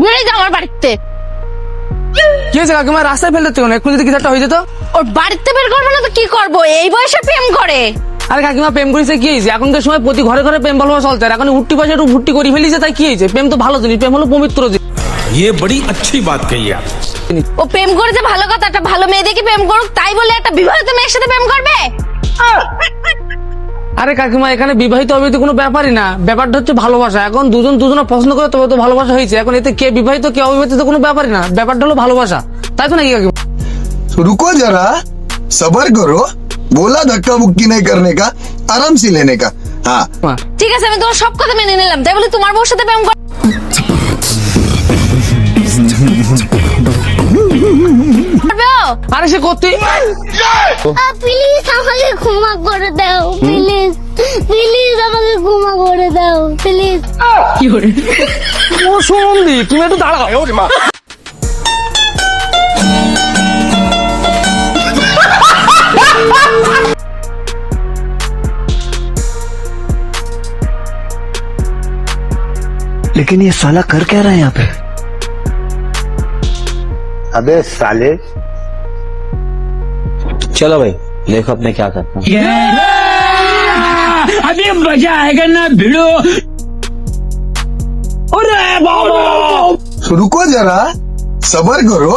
বেরিয়ে যা আমার বাড়িতে। কি হয়েছে কাকিমা? রাস্তায় ফেলতে কেন? এখন যদি কিছু একটা হয়ে যেত? ওর বাড়িতে বের করবো না তো কি করবো? এই বয়সে প্রেম করে। আরে কাকিমা প্রেম করেছে কি হয়েছে? এখনকার সময় প্রতি ঘরে ঘরে প্রেম ভালোবাসা চলছে। আর এখন উঠতি পয়সা একটু ভুট্টি করে ফেলিছে, তাই কি হয়েছে? প্রেম তো ভালো জিনিস, প্রেম হলো পবিত্র জিনিস। ये बड़ी अच्छी बात कही आप। ও প্রেম করেছে ভালো কথা, একটা ভালো মেয়ে দেখে প্রেম করুক, তাই বলে একটা বিবাহিত মেয়ের সাথে প্রেম করবে? আরে কাকিমা এখানে বিবাহিত অবিবাহিত কোনো ব্যাপারই না, ব্যাপারটা হচ্ছে ভালোবাসা। এখন দুজন দুজনে পছন্দ করে তবে তো ভালোবাসা হয়েছে। এখন এতে কে বিবাহিত কে অবিবাহিত তো কোনো ব্যাপারই না, ব্যাপারটা হলো ভালোবাসা, তাই তো নাকি কাকিমা? तो रुको जरा, सबर करो। बोला धक्का मुक्की नहीं करने का, आराम से लेने का। हाँ ঠিক আছে, আমি তোমার সব কথা মেনে নিলাম, তাই বলে তোমার বউর সাথে প্রেম করবে? আরে সে করতে প্লিজ আমাকে ক্ষমা করে দাও, প্লিজ প্লিজ আমাকে ক্ষমা করে দাও, প্লিজ। ও সুমন্দি, তুমি একটু দাঁড়াও। लेकिन ये साला कर क्या रहा है यहाँ पे? अबे साले, चलो भाई देखो अब मैं क्या करता हूँ। अभी मजा आएगा ना भिड़ो। अरे बाबा, तो रुको जरा, सबर करो।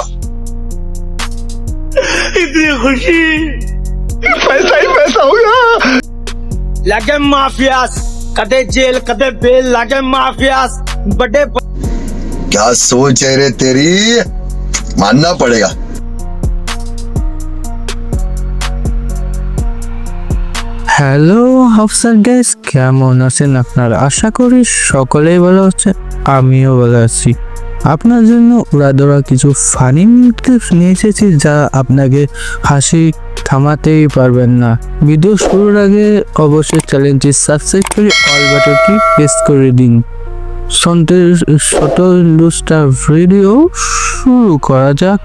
इतनी खुशी, पैसा ही पैसा होगा। लगे माफियास, कदे जेल कदे बेल, लगे माफियास बड़े। क्या सोच है रे तेरी, मानना पड़ेगा। হ্যালো হাফসার গাইস, কেমন আছেন আপনারা? আশা করি সকলেই ভালো আছেন, আমিও ভালো আছি। আপনার জন্য উড়াদোড়া কিছু ফানি ক্লিপস নিয়ে এসেছি যা আপনাকে হাসি থামাতেই পারবেন না। ভিডিও শুরুর আগে অবশ্যই চ্যানেলটি সাবস্ক্রাইব করে অল বাটনটি প্রেস করে দিন। ছোট ইন্ডুস্ট্রা ভিডিও শুরু করা যাক।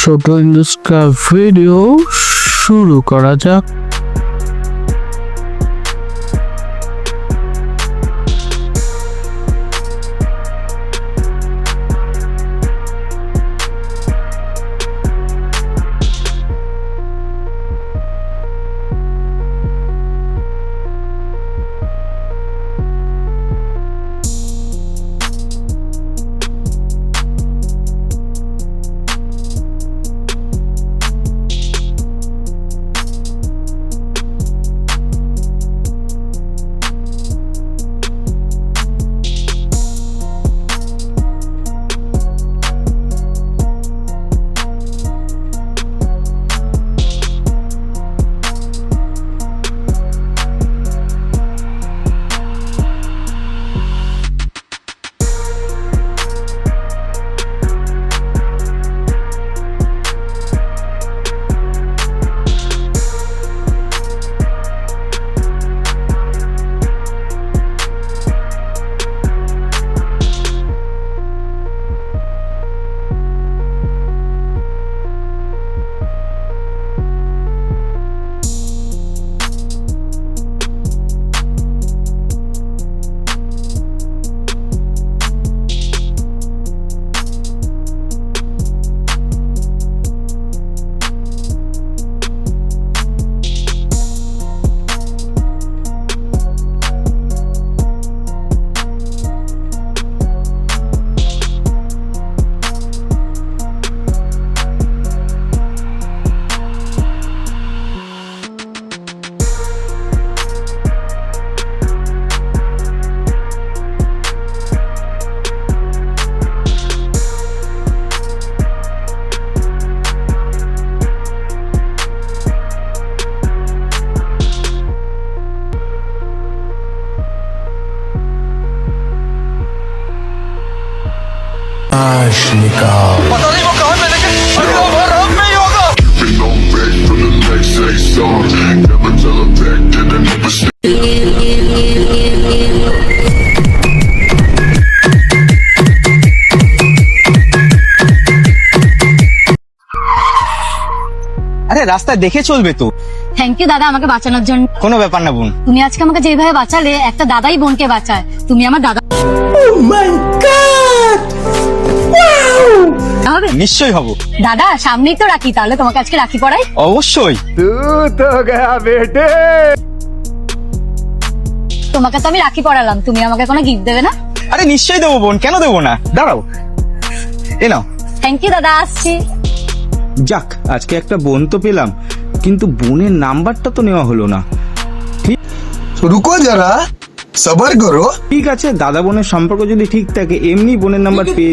ছোট ইন্ডুস্ট্রা ভিডিও শুরু করা যাক। আরে রাস্তায় দেখে চলবে তো। থ্যাংক ইউ দাদা আমাকে বাঁচানোর জন্য। কোনো ব্যাপার না বোন। তুমি আজকে আমাকে যেভাবে বাঁচালে, একটা দাদাই বোনকে বাঁচায়। তুমি আমার দাদা। নিশ্চয়ই হব। দাদা সামনেই তো রাখি, তাহলে তোমাকে আজকে রাখি পড়াই। অবশ্যই। তোমাকে তো আমি রাখি পড়ালাম, তুমি আমাকে কোনো গিফট দেবে না? আরে নিশ্চয়ই দেবো বোন, কেন দেবো না, দাঁড়াও এ নাও। থ্যাংক ইউ দাদা, আসছি। যাক আজকে একটা বোন তো পেলাম, কিন্তু বোনের নাম্বারটা তো নেওয়া হলো না। रुको जरा सबर करो। ঠিক আছে, দাদা বোনের সম্পর্ক যদি ঠিক থাকে এমনি বোনের নাম্বার পেয়ে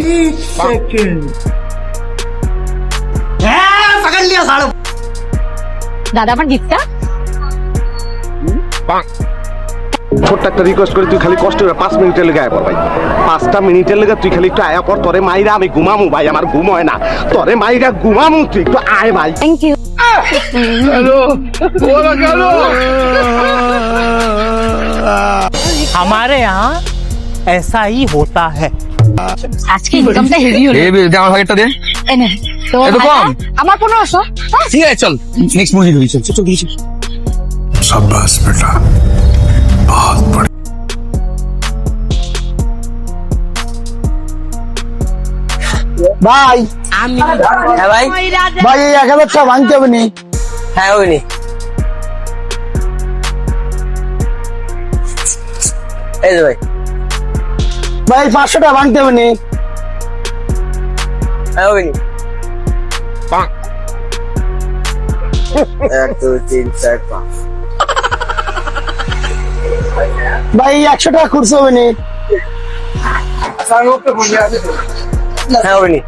দাদা আমার গিফটটা। ছোট্ট একটা রিকোয়েস্ট করে তুই খালি কষ্ট করে 5 মিনিটের লেগে আয়া পর ভাই। 5টা মিনিটের লেগে তুই খালি একটু আয়া পর, তোরে মাইরা আমি ঘুমামু ভাই, আমার ঘুম হয় না, তোরে মাইরা ঘুমামু, তুই একটু আয় ভাই। Thank you. हमारे यहाँ ऐसा ही होता है। আজকে ইনকামটা হেভি হলো। আমার ভাগেরটা দে। এনে তো এত কম? ভাইয়া, আমার 1500। ঠিক আছে চল নেক্সট মুভি ধরি, চল চল চল। शाबाश बेटा, बहुत बढ़िया। भाई হ্যাঁ ভাই। भाई ये 1000 ভাঙতে হবে নি? হ্যাঁ ওই নি, এই যে ভাই। ভাই 500 ভাঙতে হবে নি? হ্যাঁ ওই নি। 1 2 3 4 5। ভাই 100 খুরসো হবে নি? হ্যাঁ ওই নি।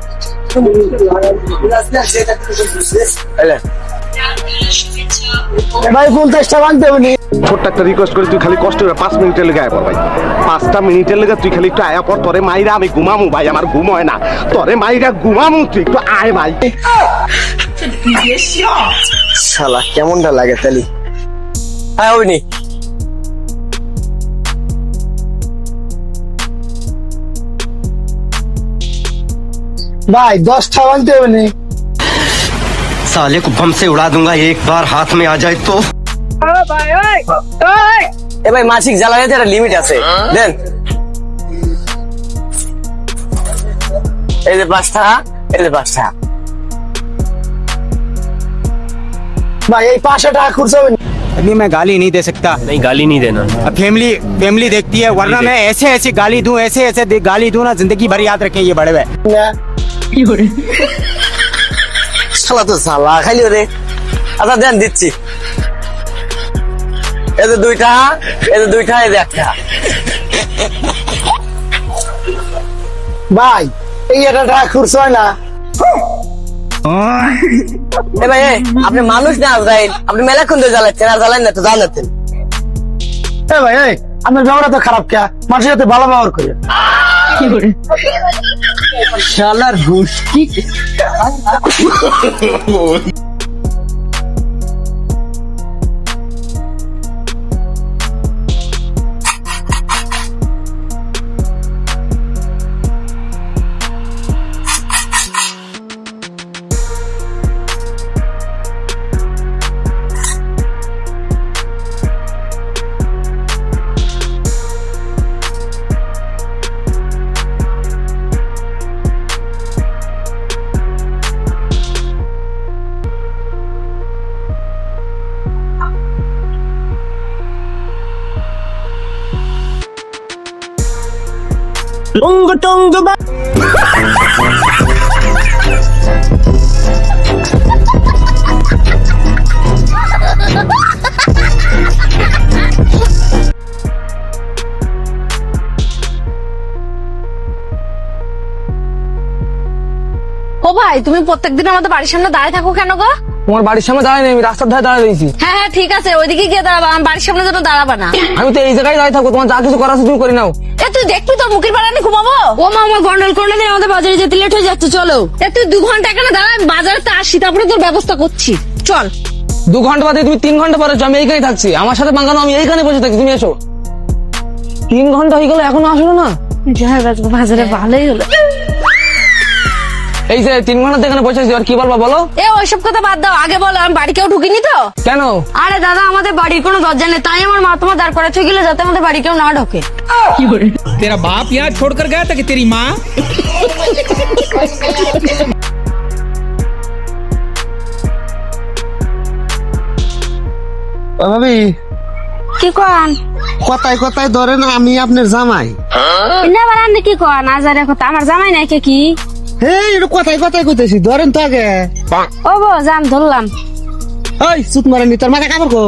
ভাই 50 ভাঙতে হবে নি? ছোট্ট একটা রিকোয়েস্ট করে তুই খালি কষ্ট করে 5 মিনিটের লেগে আয়া পর ভাই। 5টা মিনিটের লেগে তুই খালি একটু আয়া পর, তোরে মাইরা আমি ঘুমামু ভাই, আমার ঘুম হয় না, তোরে মাইরা ঘুমামু, তুই একটু আয় ভাই। শালা কেমনটা লাগে তালি। হ্যাঁ ওই নি। ভাই 10 ভাঙতে হবে নি? साले को बम से उड़ा दूंगा एक बार हाथ में आ जाए तो। এ ভাই মাসিক জ্বালানিতে একটা লিমিট আছে, দেন। এই যে 5 টাকা, এই যে 5 টাকা। ভাই এই 500 খুরসো হবে নি? अभी मैं गाली नहीं दे सकता। नहीं गाली नहीं देना। अब फैमिली देखती है, वरना मैं ऐसे ऐसे गाली दूं, ऐसे ऐसे गाली दूं ना, जिंदगी भर याद रखें ये बड़े हुए। শালা তো জ্বালা খাইলো রে। আচ্ছা দেন, দিচ্ছি। এই যে 2 টাকা, এই যে 2 টাকা, এই যে 1 টাকা। ভাই এই 1 টাকা খুরসো হয় না? এ ভাই আপনি মানুষ না আজরাইল, আপনি মেলাক্ষণ ধরে জ্বালাচ্ছেন, আর জ্বালান না তো জ্বালাচ্ছেন। এ ভাই এই আপনার ব্যবহার তো খারাপ কে? মানুষের সাথে ভালো ব্যবহার করে। শালার গুষ্টি। ও ভাই, তুমি প্রত্যেকদিন আমাদের বাড়ির সামনে দাঁড়িয়ে থাকো কেন গো? তোমার বাড়ির সামনে দাঁড়াই নেই, আমি রাস্তার ধারে দাঁড়িয়ে রয়েছি। হ্যাঁ হ্যাঁ ঠিক আছে, ওইদিকে গিয়ে দাঁড়াবা, আমার বাড়ির সামনে যেন দাঁড়াবা না। আমি তো এই জায়গায় দাঁড়িয়ে থাকবো, তোমার যা কিছু করার আছে তুমি করে নাও। এ তুই দেখবি তোর মুখের বাড়ানি ঘুমাবো? ও মা, আমার গন্ডল করে দিন, আমাদের বাজারে যেতে লেট হয়ে যাচ্ছে, চলো। এ তুই 2 ঘন্টা কেন দাঁড়া, আমি বাজারে তো আসি, তারপরে তোর ব্যবস্থা করছি, চল। 2 ঘন্টা বাদে তুমি 3 ঘন্টা পরে আমি এইখানে থাকছি, আমার সাথে বাঙ্গানো, আমি এইখানে বসে থাকি, তুমি এসো। 3 ঘন্টা হয়ে গেল এখনো আসলো না। বাজারে ভালোই হলো। এই যে 3 ঘন্টা এখানে বসে আছি, আর কি বলবা বলো? এ ওইসব কথা বাদ দাও, আগে বলো আমি বাড়ি কেউ ঢুকিনি তো? কেন? আরে দাদা, আমাদের বাড়ির কোনো দরজা নেই, তাই আমার মা তোমার দাঁড় করাচ্ছে গেলে যাতে আমাদের বাড়ি কেউ না ঢোকে। तेरा बाप यहाँ छोड़कर गया था कि तेरी माँ? ভাবি কি কন কথায় কথায় ধরেন আমি আপনার জামাই। না বারান্দি কি কন আজারে কথা আমার জামাই নাই কে কি এই একটু কথায় কথায় কইতেছি, ধরেন তো আগে। ও বো জান ধরলাম। ওই সুত মারেনি, তোর মাথা কাপড় কো।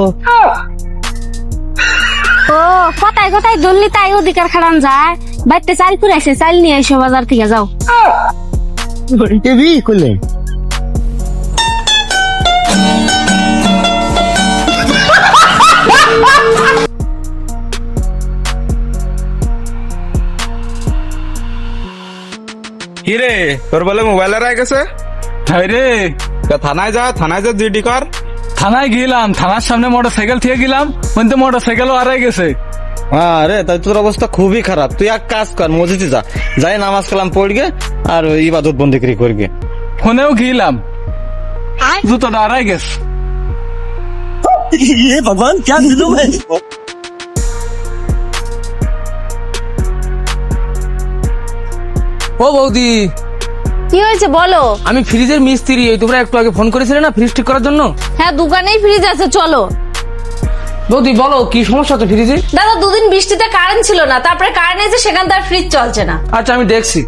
ও কথায় কথায় ধরলি তাই অধিকার খাড়ান যায়। বাইতে চাল করে আসে, চাল নিয়ে এসো বাজার থেকে যাও। এবি কইলে কি রে, তোর বলে মোবাইল হারাই গেছে? হাই রে, থানায় যা জিডি কর। থানায় গেলাম, থানার সামনে মোটরসাইকেল থেকে গেলাম, কিন্তু মোটরসাইকেলও হারাই গেছে। আরে তাই তোর অবস্থা খুবই খারাপ। তুই এক কাজ কর, মসজিদে যা, যাই নামাজ কালাম পড়গে আর ইবাদত বন্দেগি করগে। ফোনেও গেলাম, জুতোটা হারাই গেছে। ভগবান क्या जुलूम है। ও বৌদি, কি হয়েছে বলো? আমি ফ্রিজের মিস্ত্রি, এই তোমরা একটু আগে ফোন করেছিলে না ফ্রিজ ঠিক করার জন্য? হ্যাঁ দোকানেই ফ্রিজ আছে, চলো। বৌদি বলো কি সমস্যা তো ফ্রিজে? দাদা দুদিন বৃষ্টিতে কারেন্ট ছিল না, তারপরে কারেন্ট এসে সেখান তার ফ্রিজ চলছে না। আচ্ছা আমি দেখছি।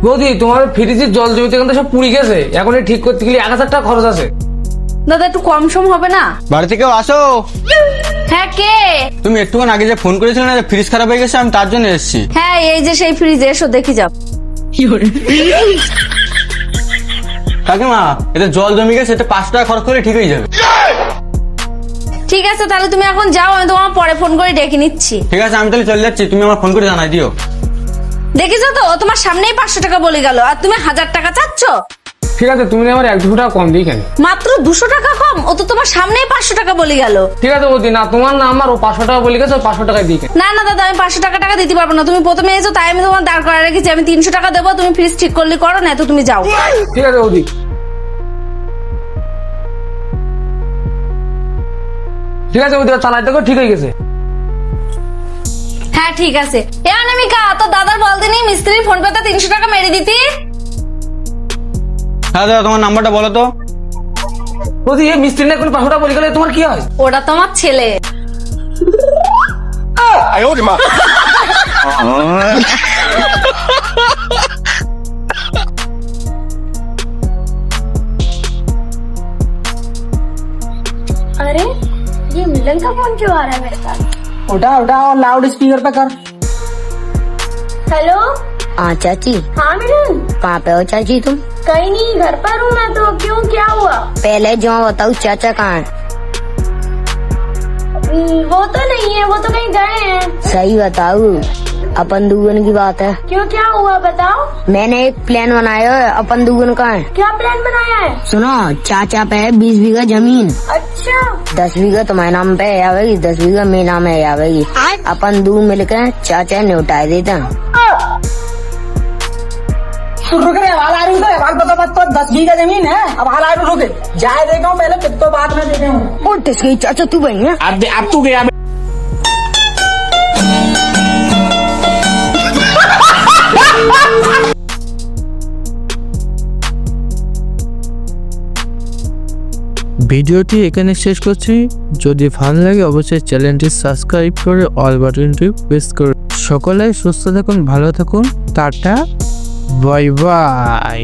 বৌদি তোমার ফ্রিজের জল জমিতে কিন্তু সব পুড়ে গেছে, এখন এই ঠিক করতে গেলে 1000 টাকা খরচ আছে। দাদা একটু কম সম হবে না? বাড়ি থেকে আসো। হ্যাঁ কে? তুমি একটুক্ষণ আগে যে ফোন করেছিলে না, ফ্রিজ খারাপ হয়ে গেছে, আমি তার জন্য এসেছি। হ্যাঁ এই যে সেই ফ্রিজ, এসো দেখি যাও। কাকিমা, এটা জল জমে গেছে, এটা 5 টাকা খরচ করে ঠিক হয়ে যাবে। ঠিক আছে তাহলে তুমি এখন যাও, আমি তোমার পরে ফোন করে ডেকে নিচ্ছি। ঠিক আছে আমি তাহলে চলে যাচ্ছি, তুমি আমার ফোন করে জানাই দিও। দেখেছো তো, ও তোমার সামনেই 500 টাকা বলে গেল, আর তুমি 1000 টাকা চাচ্ছ। ঠিক আছে তুমি আমার 1-2 টাকা কম দিই কেন? মাত্র 200 টাকা কম? ও তো তোমার সামনেই 500 টাকা বলে গেল। ঠিক আছে বৌদি, না তোমার না আমার, ও 500 টাকা বলে গেছে, 500 টাকায় দিই কেন? না না দাদা, আমি 500 টাকা দিতে পারবো না। তুমি প্রথমে এসো তাই আমি তোমার দাঁড় করা রেখেছি। আমি 300 টাকা দেবো, তুমি ফ্রিজ ঠিক করলে করো, না তো তুমি যাও। ঠিক আছে বৌদি। ঠিক আছে বৌদি, চালাই দেখো ঠিক হয়ে গেছে। হ্যাঁ ঠিক আছে। এ অনামিকা, তো দাদার বলতে নেই মিস্ত্রির ফোন পেতে 300 টাকা মেরে দিতি। হ্যাঁ দাদা, তোমার নাম্বারটা বলো তো। বৌদি এই মিস্ত্রি না করে 500 টাকা বলে গেলে তোমার কি হয়? ওটা তোমার ছেলে। अरे ये मिलन का फोन क्यों आ रहा है मेरे पास? उठा और लाउड स्पीकर पे कर। हेलो। हाँ चाची। हाँ मिलन, कहाँ पे हो चाची तुम? कहीं नहीं, घर पर हूँ मैं तो। क्यों, क्या हुआ? पहले जो बताओ चाचा कहाँ है? वो तो नहीं है, वो तो कहीं गए हैं। सही बताओ, अपन दुगन की बात है। क्यों, क्या हुआ बताओ। मैंने एक प्लान बनाया है, अपन दुगन का है। क्या प्लान बनाया है? सुनो, चाचा पे है 20 बीघा जमीन, अच्छा 10 बीघा तुम्हारे नाम पे आवेगी, 10 बीघा मेरे नाम है आवेगी। अपन दो मिलकर चाचा ने उठा देता। रुक रे, हाल आ रही है, हाल बता मत तो 10 बीघा जमीन है, अब हाल आ रही, रुक जाए देखा हूँ पहले, फिर तो बाद में देखे हूँ। उठ गई चाचा, तू बन गया। अब तू गया। ভিডিওটি এখানে শেষ করছি। যদি ভালো লাগে অবশ্যই চ্যানেলটি সাবস্ক্রাইব করে অল বাটনটি প্রেস করুন। সকলে সুস্থ থাকুন, ভালো থাকুন, টাটা, বাই বাই।